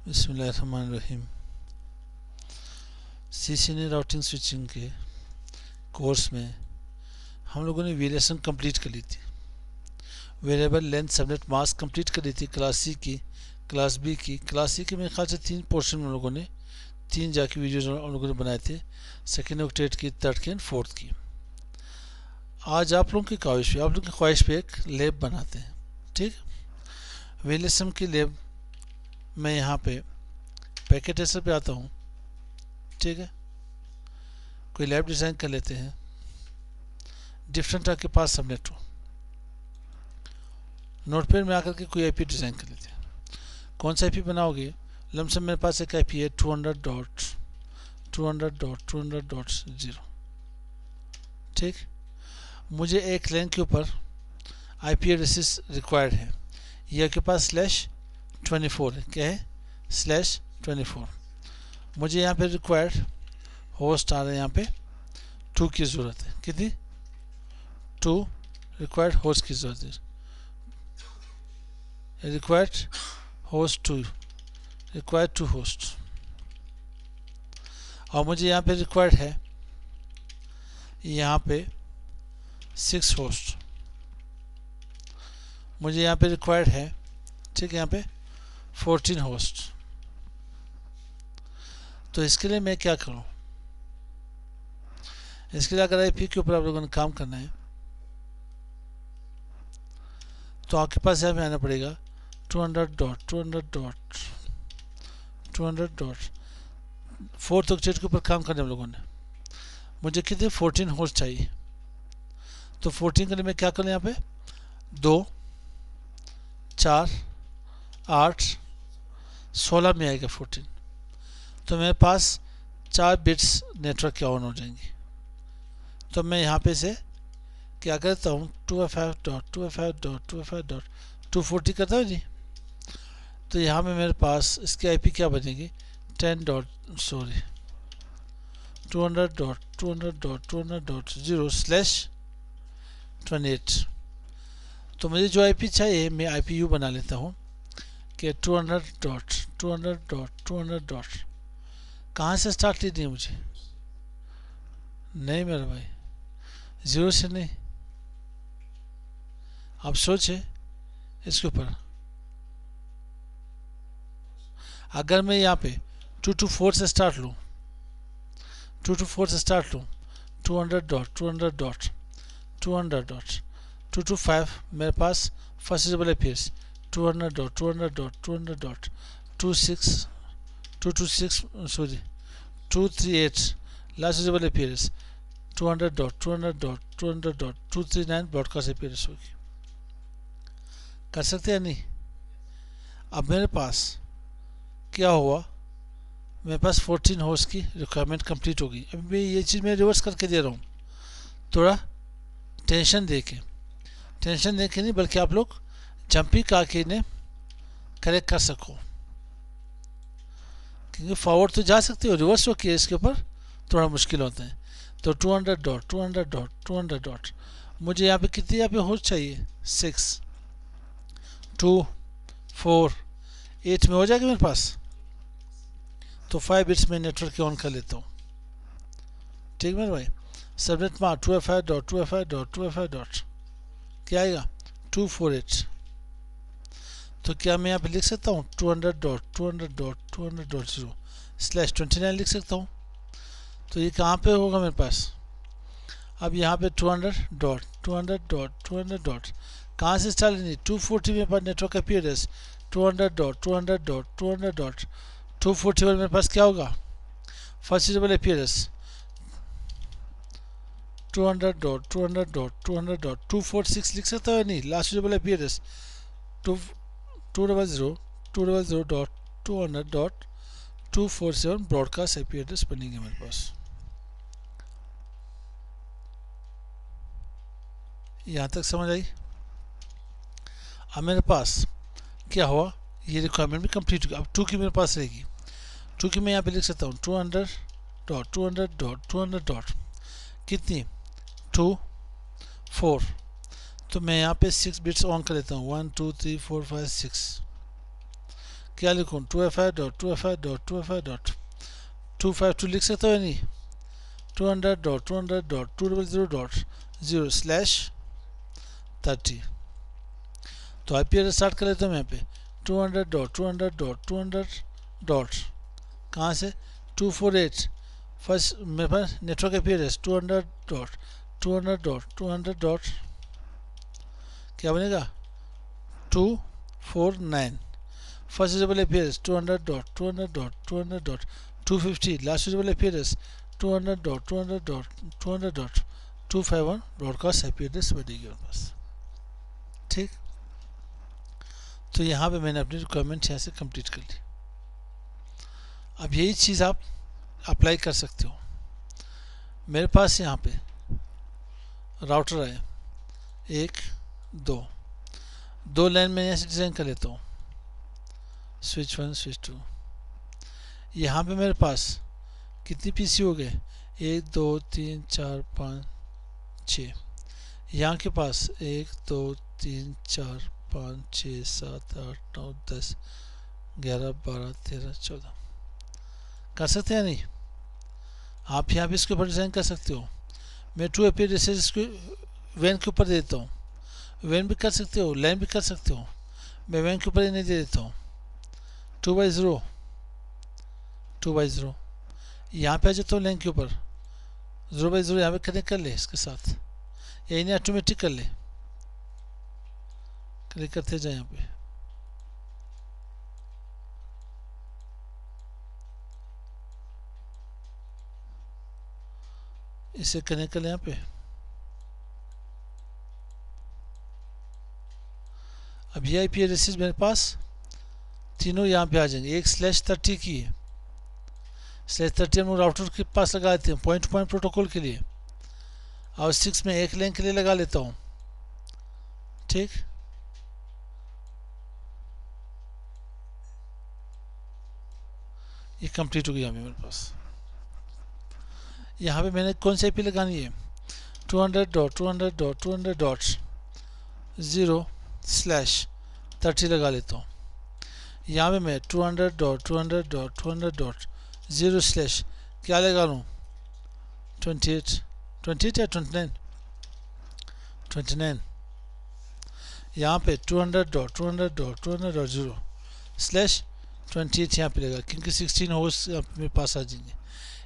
बिस्मिल्लाहिर्रहमानिर्रहीम। CCNA routing switching के course में हम लोगों ने वेरिएशन कंप्लीट कर ली थी। Variable length subnet mask complete कर ली थी, क्लास सी की, क्लास बी की। क्लास सी के मेरे ख्याल से 3 पोर्शन में हम लोगों ने 3 जाके वीडियोज हम लोगों ने बनाए थे, सेकेंड ऑक्टेट की, थर्ड की एंड फोर्थ की। आज आप लोगों की ख्वाहिश पे एक लैब बनाते हैं। ठीक, वेरिएशन की लैब मैं यहाँ पे पैकेट ट्रेसर पे आता हूँ। ठीक है, कोई लैब डिज़ाइन कर लेते हैं। डिफरेंट आपके पास सबनेट हो, नोटपैड में आकर के कोई आईपी डिज़ाइन कर लेते हैं। कौन सा आईपी बनाओगे? लमसम मेरे पास एक आईपी है 200.200.200.0। ठीक, मुझे एक लैन के ऊपर आईपी एड्रेसेस रिक्वायर्ड है। ये आपके पास /24 है। क्या है? /24। मुझे यहाँ पे रिक्वायर्ड होस्ट आ रहे हैं, यहाँ पे 2 की ज़रूरत है। कितनी? 2 रिक्वायर्ड होस्ट की ज़रूरत है। Required host 2, required 2 host. और मुझे यहाँ पे रिक्वायर्ड है यहाँ पे 6 होस्ट। मुझे यहाँ पे रिक्वायर्ड है, ठीक है, यहाँ पे 14 होस्ट। तो इसके लिए मैं क्या करूँ? इसके लिए अगर आईपी के ऊपर आप लोगों ने काम करना है तो आपके पास यहाँ पे आना पड़ेगा 200.200.200. फोर्थ ऑक्टेट के ऊपर काम करने हम लोगों ने। मुझे कितने 14 होस्ट चाहिए। तो 14 के लिए मैं क्या करूँ? यहाँ पे 2, 4, 8, 16 में आएगा 14। तो मेरे पास 4 बिट्स नेटवर्क के ऑन हो जाएंगे। तो मैं यहाँ पे से क्या करता हूँ? 2FF.2FF.2FF.240 करता हूँ जी। तो यहाँ पे मेरे पास इसकी आईपी क्या बनेगी? 200.200.200.0/28। तो मुझे जो आईपी चाहिए मैं आईपीयू बना लेता हूँ कि 200.200.200. कहाँ से स्टार्ट लेनी है मुझे? नहीं मेरा भाई, 0 से नहीं। आप सोचे इसके ऊपर। अगर मैं यहाँ पे 224 से स्टार्ट लूँ, 224 से स्टार्ट लूँ, 200.200.200.225 मेरे पास first double appears 200.200.200.238 last double appears 200.200.200.239 broadcast appears होगी। कर सकते हैं नहीं? अब मेरे पास क्या हुआ? मेरे पास 14 होस्ट की रिक्वायरमेंट कंप्लीट होगी। अभी ये चीज़ मैं रिवर्स करके दे रहा हूँ, थोड़ा टेंशन दे के नहीं, बल्कि आप लोग जंपी आके इन्हें करेक्ट कर सको। क्योंकि फॉरवर्ड तो जा सकते हो, रिवर्स हो किया इसके ऊपर थोड़ा मुश्किल होता है। तो 200.200.200. मुझे यहाँ पे कितनी यहाँ पे होस्ट चाहिए? 6, 2, 4, 8 में हो जाएगा मेरे पास। तो 5 बिट्स में नेटवर्क के ऑन कर लेता हूँ। ठीक मेरे भाई, सबनेट मार्क 2FI.2FI.2FI. क्या आएगा? 248। तो क्या मैं यहाँ पे लिख सकता हूँ 200.200.200.0/29 लिख सकता हूँ? तो ये कहाँ पे होगा मेरे पास? अब यहाँ पे 200.200.200. कहाँ से स्टार्ट लेनी? 240 मेरे पास नेटवर्क का पीरियड 200.200.200.241 मेरे पास क्या होगा? फर्स्ट डबल अपीयरेंस 200.200.200.246 लिख सकता है नहीं? Last double appearance 200.200.200.247 broadcast IP address बनेंगे मेरे पास। यहाँ तक समझ आई? अब मेरे पास क्या हुआ? ये रिक्वायरमेंट भी कंप्लीट होगी। अब 2 की मेरे पास रहेगी। 2 की मैं यहाँ पे लिख सकता हूँ 200.200.200. कितनी? 2, 4. तो मैं यहाँ पे 6 बिट्स ऑन कर लेता हूँ, 1 2 3 4 5 6। क्या लिखूँ 2FI.2FI.2FI.252 लिख सकता हूँ नहीं 200.200.200.0/30 तो IP एड्रेस स्टार्ट कर लेता हूँ यहाँ पे 200.200.200. कहाँ से 248 फर्स्ट मेरे पास नेटवर्क IP एड्रेस 200.200.200. क्या बनेगा 249 first usable IP address 200.200.200.250 last usable IP address 200.200.200.251 broadcast IP address बनेगी मेरे पास. ठीक, तो यहाँ पे मैंने अपनी रिक्वायरमेंट यहाँ से कंप्लीट कर ली. अब यही चीज़ आप अप्लाई कर सकते हो. मेरे पास यहाँ पे राउटर है 1 2 लाइन में यहाँ से डिज़ाइन कर लेता हूँ स्विच 1 स्विच 2. यहाँ पे मेरे पास कितनी PC हो गए 1 2 3 4 5 6. यहाँ के पास 1 2 3 4 5 6 7 8 9 10 11 12 13 14 कर सकते हैं नहीं. आप यहाँ पे इसके ऊपर डिज़ाइन कर सकते हो. मैं 2 IP एड्रेसेस इसको वैन के ऊपर दे देता हूँ. वैन भी कर सकते हो, लाइन भी कर सकते हो. मैं वैन के ऊपर ही नहीं दे देता हूँ. 2/0 2/0 यहाँ पे आ जाता हूँ लाइन के ऊपर 0/0 यहाँ पे कनेक्ट कर ले इसके साथ. यही नहीं ऑटोमेटिक कर ले, क्लिक करते जाए यहाँ पे. इसे कनेक्ट कर ले यहाँ पे. अब ये IP एड्रेसेस मेरे पास तीनों यहाँ पे आ जाएंगे. एक /30 की है. /30 हम राउटर के पास लगा देते हैं पॉइंट टू पॉइंट प्रोटोकॉल के लिए. और 6 में एक लाइन के लिए लगा लेता हूँ. ठीक, ये कंप्लीट हो गया मेरे पास. यहाँ पे मैंने कौन सी IP लगानी है 200.200.200.0/30 लगा लेता हूँ. यहाँ पे मैं 200.200.200.0/ क्या लगा लूँ 28 या 29. यहाँ पे 200.200.200.0/28 यहाँ पे लगा क्योंकि 16 होस्ट मेरे पास आ जाएंगे.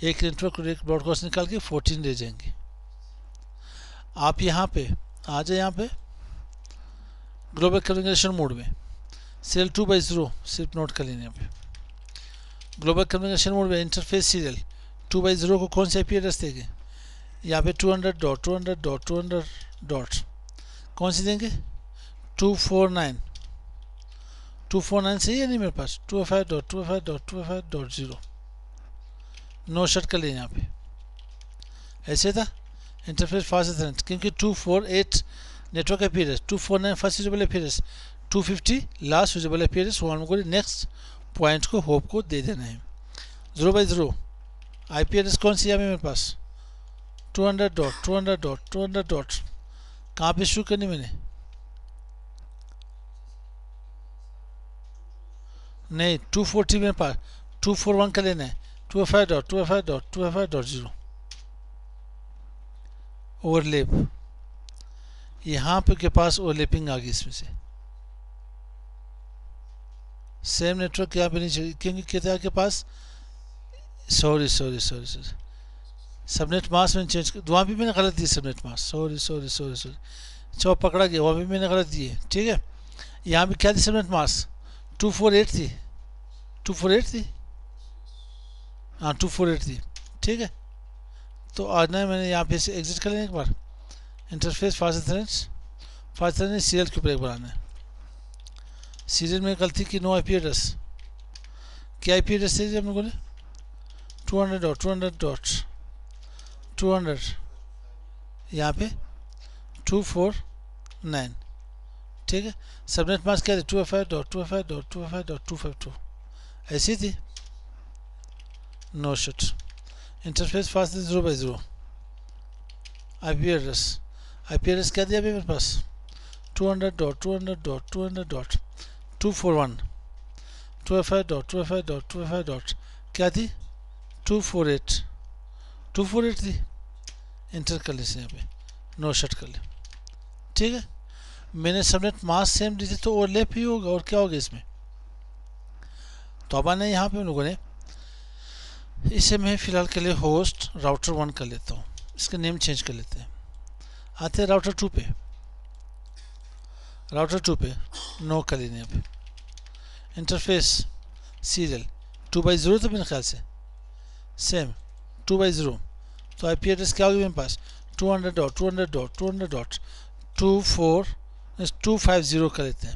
एक नेटवर्क और एक ब्रॉडकास्ट निकाल के 14 रह जाएंगे. आप यहाँ पे आ जाए. यहाँ पे ग्लोबल कम्युनिकेशन मोड में सीरियल 2/0 सिर्फ नोट कर लेने. यहाँ पे ग्लोबल कम्युनिकेशन मोड में इंटरफेस सीरियल 2/0 को कौन सा IP एड्रेस देंगे. यहाँ पे 200.200.200. कौन सी देंगे 249 सही है नहीं मेरे पास 2FI.2FI.2FI.0 नो शट कर लें. यहाँ पे ऐसे था इंटरफेस फास्ट इथरनेट क्योंकि 248 network IP address 249 first usable IP address 250 last usable IP address. One को नेक्स्ट पॉइंट को होप को दे देना है. 0/0 IP एड्रेस कौन सी है मेरे पास 200.200.200. कहाँ पे शुरू करनी मैंने नहीं 240 मेरे पास 241 का लेना है 2FI.2FI.2FI.0 ओवरलैप. यहाँ पे के पास ओवरलैपिंग आ गई इसमें से. सेम नेटवर्क यहाँ पे नहीं चाहिए क्योंकि कहते हैं आपके पास सॉरी सबनेट मास्क में चेंज वहाँ भी मैंने गलत दी सबनेट मास्क. सॉरी चौ पकड़ा गया. वहाँ भी मैंने गलत दी है. ठीक है, यहाँ भी क्या थी सबनेट मास्क 248 थी. 248 थी हाँ 248 थी. ठीक है, तो आज ना मैंने यहाँ पे से एग्जिट कर लेना. एक बार इंटरफेस फास्ट इथरनेट सीरियल के ऊपर एक बनाना है. सीरियल में गलती की नो IP एड्रेस. क्या IP एड्रेस है हम लोगों ने 200.200.200 यहाँ पे 249. ठीक है, सबनेट मास्क क्या थी 2FI.2FI.2FI.252 ऐसी थी. No shut. Interface fast 0/0 IP address क्या दिया मेरे पास 200.200.200.241 2FI.2FI.2FI. क्या थी 248 थी। इंटर कर ले इसे यहाँ पे, नो शट कर ले। ठीक है, मैंने सबनेट मास्क सेम दी थी तो ओवरलैप ही होगा, और क्या होगा इसमें। तो अब आने यहाँ पे हम लोगों ने इसे मैं फ़िलहाल के लिए होस्ट राउटर 1 कर लेता हूँ, इसका नेम चेंज कर लेते हैं। आते हैं राउटर 2 पे, नो कर लेने यहाँ पे। इंटरफेस सीरियल 2x0 तो मेरे ख्याल से सेम 2x0। तो IP एड्रेस क्या होगी मेरे पास 200.250 कर लेते हैं।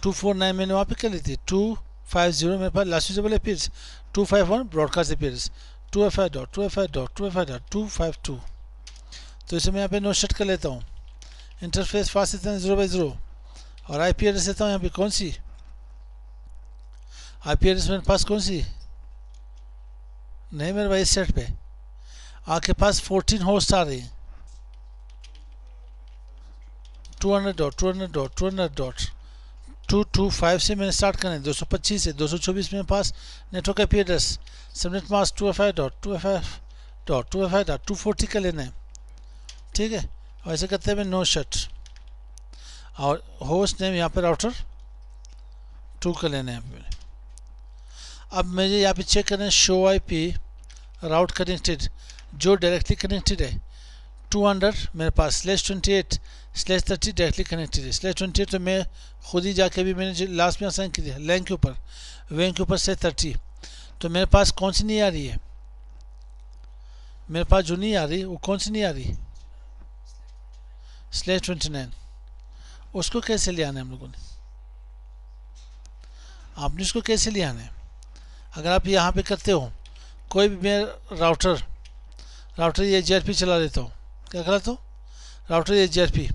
249 मैंने वहाँ पे कर ली थी, 250 मेरे पास last usable IP address, 251 broadcast IP address, 2FI.252। तो इसे मैं यहाँ पे नो सेट कर लेता हूँ। इंटरफेस फास्ट देते हैं 0x0 और IP एड्रेस देता हूँ यहाँ पे कौन सी IP एड्रेस मेरे पास कौन सी नहीं मेरे भाई, इस सेट पे आपके पास 14 होस्ट आ रही हैं। 200.200.200.225 से मैंने स्टार्ट करना है, 225 से 224 मेरे पास network IP address, subnet mask 2FI.240 का लेना है। ठीक है, और ऐसे करते हैं मैं नो शट, और होस्ट नेम यहाँ पे राउटर 2 का लेना है मैंने। अब मुझे यहाँ पे चेक करना है शो IP राउट कनेक्टेड, जो डायरेक्टली कनेक्टेड है 200 मेरे पास /28/30 डायरेक्टली कनेक्टेड है। /28 तो मैं खुद ही जाके भी मैंने लास्ट में असाइन की थी लैन के ऊपर, वैन के ऊपर /30। तो मेरे पास कौन सी नहीं आ रही है, मेरे पास जो नहीं आ रही वो कौन सी नहीं आ रही /29। उसको कैसे ले आना है हम लोगों ने, आपने उसको कैसे ले आना है। अगर आप यहाँ पे करते हो कोई भी, मैं राउटर ये HRP चला लेता हूँ, क्या कराता हूँ राउटर HRP,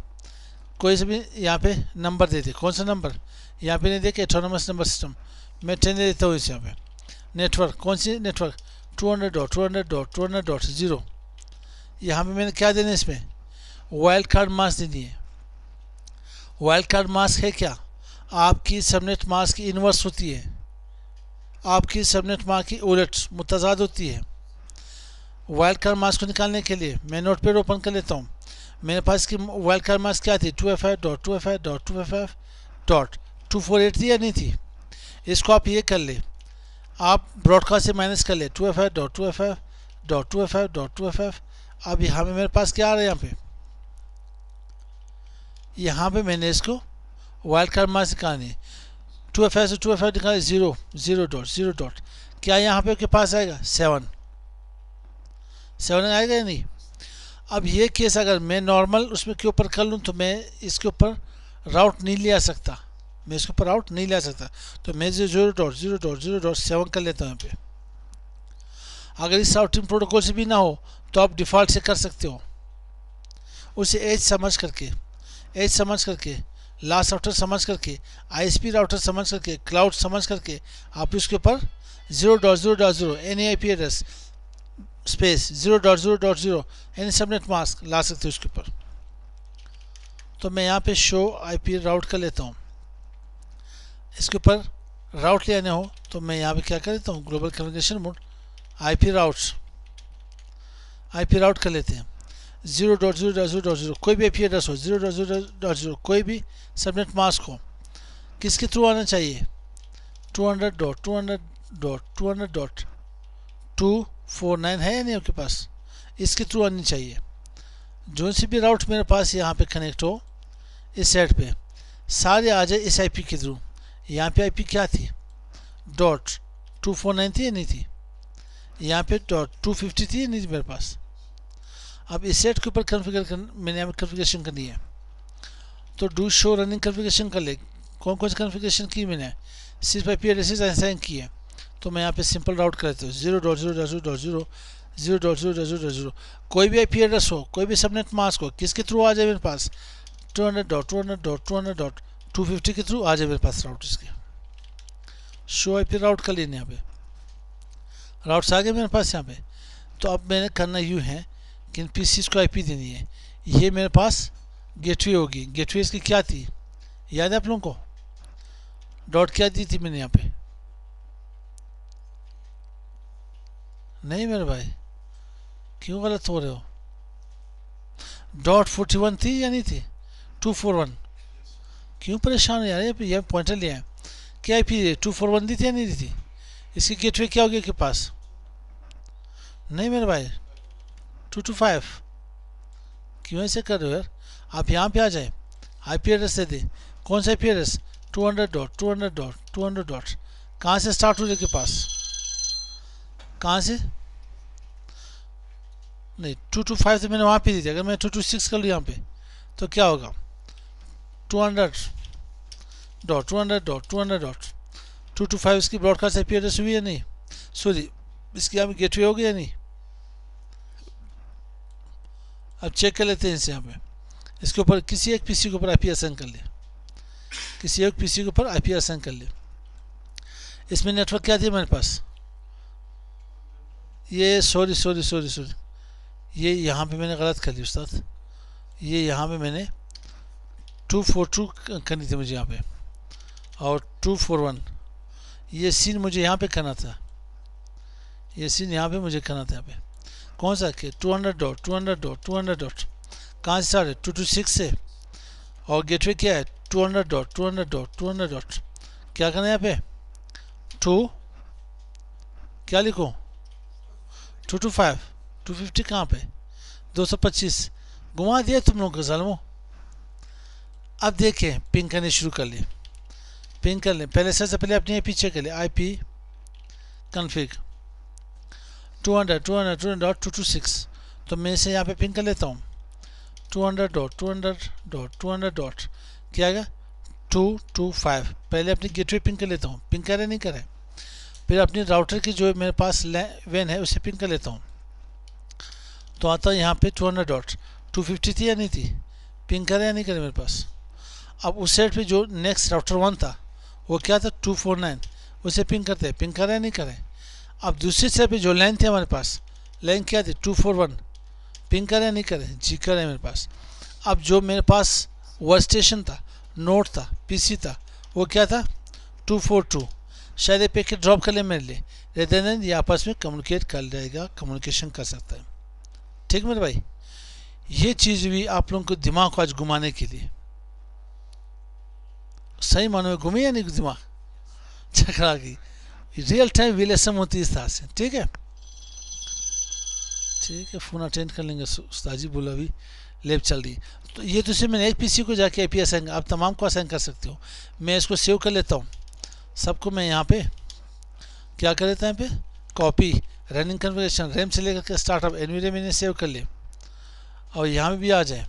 कोई से भी यहाँ पे नंबर दे दे, कौन सा नंबर यहाँ पे नहीं दे के एटोनमस नंबर सिस्टम, मैं 10 दे देता हूँ इसे। यहाँ पे नेटवर्क कौन सी नेटवर्क 200.200.200.0। यहाँ पे मैंने क्या देना है, इसमें वाइल्ड कार्ड मास्क देनी है। वाइल्ड कार्ड मास्क है क्या, आपकी सबनेट मास्क की इन्वर्स होती है, आपकी सबनेट मास्क की उलट मुतजाद होती है। वाइल्ड कार्ड मास्क को निकालने के लिए मैं नोटपैड ओपन कर लेता हूँ। मेरे पास की वाइल्ड कार्ड मास्क क्या थी 2FI.2FI.2FI.248 थी या नहीं थी। इसको आप ये कर ले, आप ब्रॉडकास्ट से माइनस कर ले 2FI.2FI.2FI.2FI। अब यहाँ पे मेरे पास क्या आ रहा है, यहाँ पे मैंने इसको वाइल्ड कार्ड मास्क निकालनी है। 2FI से 2FI निकाले 0.0.0. क्या यहाँ पे के पास आएगा 7 आएगा या नहीं। अब ये केस अगर मैं नॉर्मल उसमें के ऊपर कर लूँ तो मैं इसके ऊपर राउट नहीं ले आ सकता, तो मैं 0.0.0.7 कर लेता हूँ यहाँ पे। अगर इस राउटिंग प्रोटोकॉल से भी ना हो तो आप डिफ़ॉल्ट से कर सकते हो, उसे एज समझ करके लास्ट राउटर समझ करके, ISP राउटर समझ करके, क्लाउड समझ करके आप उसके ऊपर 0.0.0 any IP address space 0.0.0 any subnet mask ला सकते हो उसके ऊपर। तो मैं यहाँ पे शो IP राउट कर लेता हूँ, इसके ऊपर राउट ले आने हो तो मैं यहाँ पे क्या कर लेता हूँ ग्लोबल कम्युनिकेशन मोड IP राउट कर लेते हैं 0.0.0.0 कोई भी IP एड्रेस हो 0.0.0 कोई भी सबनेट मास्क हो, किसके थ्रू आना चाहिए 200.200.200.249 है या नहीं आपके पास, इसके थ्रू आनी चाहिए। जो सी भी राउट मेरे पास यहाँ पे कनेक्ट हो इस साइड पे सारे आ जाए इस IP के थ्रू। यहाँ पे IP क्या थी .249 थी या नहीं थी, यहाँ पे .250 थी या नहीं थी मेरे पास। अब इस सेट के ऊपर मैंने यहाँ कन्फिगरेशन करनी है, तो डू शो रनिंग कन्फिगरेशन कर ले। कौन कौन सी कन्फिगरेशन की मैंने, सिर्फ IP एड्रेसेस असाइन की है। तो मैं यहाँ पे सिंपल राउट कर लेता हूँ 0.0.0.0 कोई भी IP एड्रेस हो, कोई भी सबनेट मास्क हो, किसके थ्रू आ जाए मेरे पास 200.200.200.250 के थ्रू आ जाए मेरे पास राउट। इसके शो IP राउट कर लेने, यहाँ पे राउट्स आ गए मेरे पास यहाँ पे। तो अब मैंने करना यूँ है कि इन PCs को IP देनी है। ये मेरे पास गेटवे होगी, गेटवे इसकी क्या थी याद है आप लोगों को, डॉट क्या दी थी मैंने यहाँ पे नहीं मेरे भाई, क्यों गलत हो रहे हो? .41 थी या नहीं थी? 241। क्यों परेशान हो यार, ये पॉइंटर लिया है क्या? IP 241 दी थी या नहीं दी थी? इसकी गेटवे क्या होगी के पास? नहीं मेरे भाई, 225। क्यों ऐसे कर रहे हो यार? आप यहाँ पे आ जाए, IP एड्रेस दे दे। कौन सा IP एड्रेस? 200.200.200. कहाँ से स्टार्ट हो रही के पास? कहाँ से? नहीं 225 तो मैंने वहाँ पे दी थी। अगर मैं 226 कर लूँ यहाँ पे तो क्या होगा? 200.200.200.225 इसकी ब्रॉडकास्ट IP एड्रेस हुई या नहीं? सॉरी, इसकी यहाँ पे गेटवे होगी या नहीं? अब चेक कर लेते हैं इसे यहाँ पे। इसके ऊपर किसी एक PC के ऊपर IP असाइन कर ले, किसी एक PC के ऊपर IP असाइन कर ले। इसमें नेटवर्क क्या थी मेरे पास? ये सॉरी, ये यहाँ पे मैंने गलत कर ली उस्ताद। ये यहाँ पे मैंने 242 करनी थी मुझे यहाँ पे, और 241। ये सीन मुझे यहाँ पे करना था, ये सीन यहाँ पे मुझे करना था। यहाँ पे कौन सा के 200.200.200. कहाँ से स्टार्ट है? 226 से। और गेटवे क्या है? 200.200.200. क्या करना है यहाँ पे? क्या लिखूँ? 225। 250 कहाँ पे? 225 घुमा दिया तुम लोग गजालमो। अब देखें, पिंग करने शुरू कर ले, पिंग कर लें। पहले सबसे पहले अपनी IP चेक कर ले। IP config 200.200.226। तो मैं इसे यहाँ पे पिंग कर लेता हूँ 200.200.200. क्या आएगा? 225। पहले अपनी गेटवे पिंग कर लेता हूँ, पिंग करे नहीं करे। फिर अपनी राउटर की जो मेरे पास वैन है उसे पिंग कर लेता हूँ। तो आता है यहाँ पे 200.250 थी या नहीं थी? पिंग करे या नहीं करे मेरे पास? अब उस साइड पे जो नेक्स्ट राउटर 1 था वो क्या था? 249। उसे पिंग करते हैं, पिंग करे या नहीं करे? अब दूसरी साइड पे जो लाइन थी हमारे पास, लाइन क्या थी? 241। पिंग करे या नहीं करे? जी करे मेरे पास। अब जो मेरे पास वर्क स्टेशन था, नोट था, PC था, वो क्या था? 242। शायद ये पैकेट ड्रॉप कर ले मेरे लिए, रेदर देन ये आपस में कम्युनिकेट कर लेगा, कम्युनिकेशन कर सकता है। ठीक मेरे भाई, ये चीज़ भी आप लोगों को दिमाग को आज घुमाने के लिए, सही मानो में घूमे या नहीं दिमाग चकरा की। रियल टाइम विलेसम होती है इस तरह से। ठीक है, ठीक है, फ़ोन अटेंड कर लेंगे। उस्ताद बोला अभी लैब चल रही है। तो ये तो सिर्फ मैंने एक PC को जाके IP असाइन, आप तमाम को असाइन कर सकते हो। मैं इसको सेव कर लेता हूँ सबको। मैं यहाँ पे क्या कर लेता हूँ? यहाँ पे कॉपी, रनिंग कन्फिगरेशन, रैम से लेकर के स्टार्टअप, एनवीडिया मैंने सेव कर ले। और यहाँ पे भी आ जाए,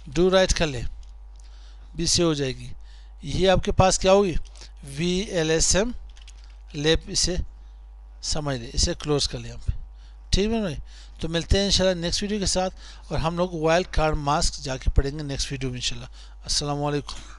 डू राइट कर ले, भी सेव हो जाएगी। ये आपके पास क्या होगी? VLSM lab. इसे समझ ले, इसे क्लोज कर ले यहाँ पे। ठीक है भाई, तो मिलते हैं इंशाल्लाह नेक्स्ट वीडियो के साथ। और हम लोग वाइल्ड कार्ड मास्क जाके पढ़ेंगे नेक्स्ट वीडियो में इंशाल्लाह। अस्सलाम वालेकुम।